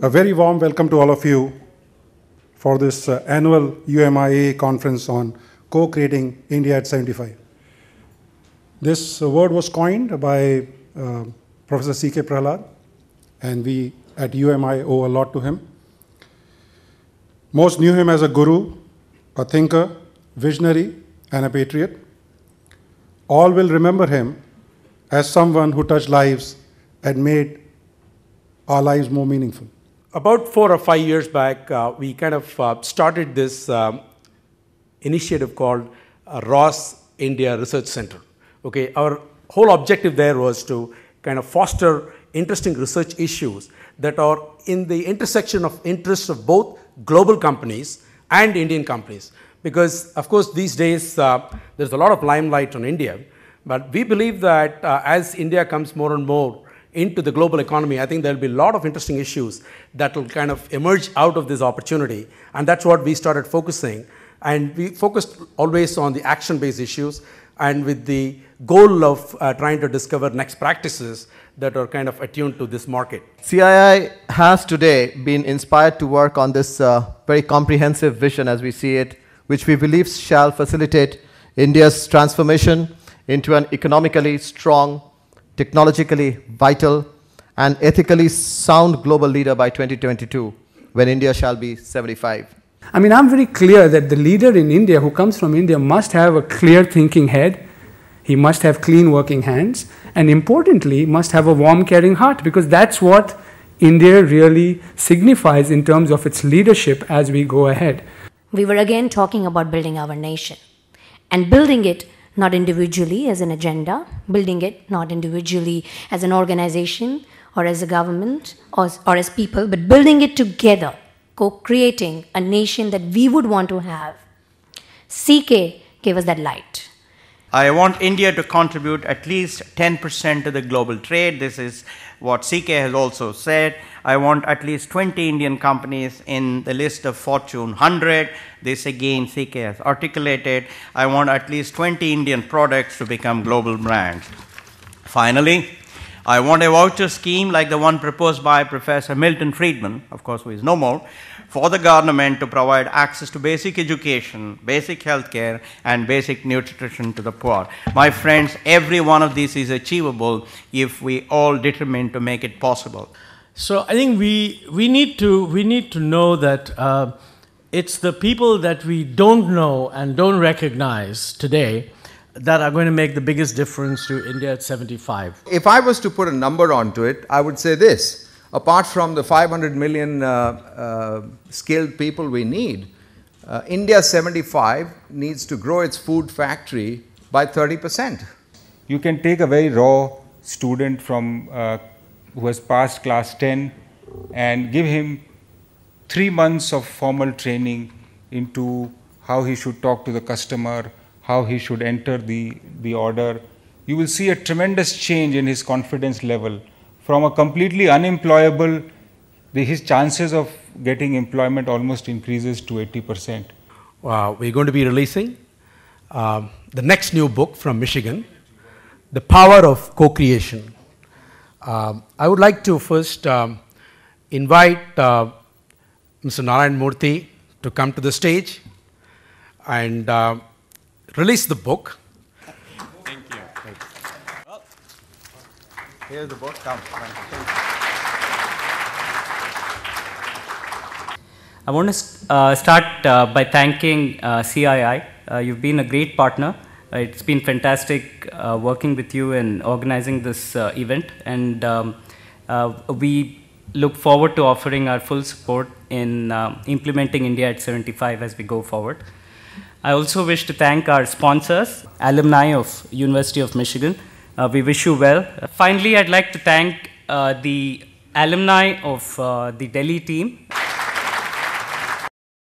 A very warm welcome to all of you for this annual UMIAA conference on co-creating India at 75. This word was coined by Professor C.K. Prahalad, and we at UMI owe a lot to him. Most knew him as a guru, a thinker, visionary, and a patriot. All will remember him as someone who touched lives and made our lives more meaningful. About 4 or 5 years back, we kind of started this initiative called Ross India Research Center. Okay, our whole objective there was to kind of foster interesting research issues that are in the intersection of interests of both global companies and Indian companies. Because, of course, these days there's a lot of limelight on India, but we believe that as India comes more and more into the global economy, I think there'll be a lot of interesting issues that will kind of emerge out of this opportunity, and that's what we started focusing. And we focused always on the action-based issues, and with the goal of trying to discover next practices that are kind of attuned to this market. CII has today been inspired to work on this very comprehensive vision as we see it, which we believe shall facilitate India's transformation into an economically strong, technologically vital, and ethically sound global leader by 2022, when India shall be 75. I mean, I'm very clear that the leader in India who comes from India must have a clear thinking head, he must have clean working hands, and importantly, must have a warm, caring heart, because that's what India really signifies in terms of its leadership as we go ahead. We were again talking about building our nation, and building it not individually as an agenda, building it not individually as an organization or as a government or as people, but building it together, co-creating a nation that we would want to have. CK gave us that light. I want India to contribute at least 10% to the global trade. This is what CK has also said. I want at least 20 Indian companies in the list of Fortune 100. This again CK has articulated. I want at least 20 Indian products to become global brands. Finally, I want a voucher scheme like the one proposed by Professor Milton Friedman, of course who is no more, for the government to provide access to basic education, basic healthcare, and basic nutrition to the poor. My friends, every one of these is achievable if we all determine to make it possible. So I think we need to know that it's the people that we don't know and don't recognize today that are going to make the biggest difference to India at 75. If I was to put a number onto it, I would say this. Apart from the 500 million skilled people we need, India 75 needs to grow its food factory by 30%. You can take a very raw student from who has passed class 10 and give him 3 months of formal training into how he should talk to the customer, how he should enter the order. You will see a tremendous change in his confidence level. From a completely unemployable, his chances of getting employment almost increases to 80%. We're going to be releasing the next new book from Michigan, The Power of Co-Creation. I would like to first invite Mr. Narayana Murthy to come to the stage and release the book. Thank you. Well, here's the book. Come. I want to start by thanking CII. You've been a great partner. It's been fantastic working with you and organizing this event, and we look forward to offering our full support in implementing India at 75 as we go forward. I also wish to thank our sponsors, Alumni of University of Michigan. We wish you well. Finally, I'd like to thank the alumni of the Delhi team.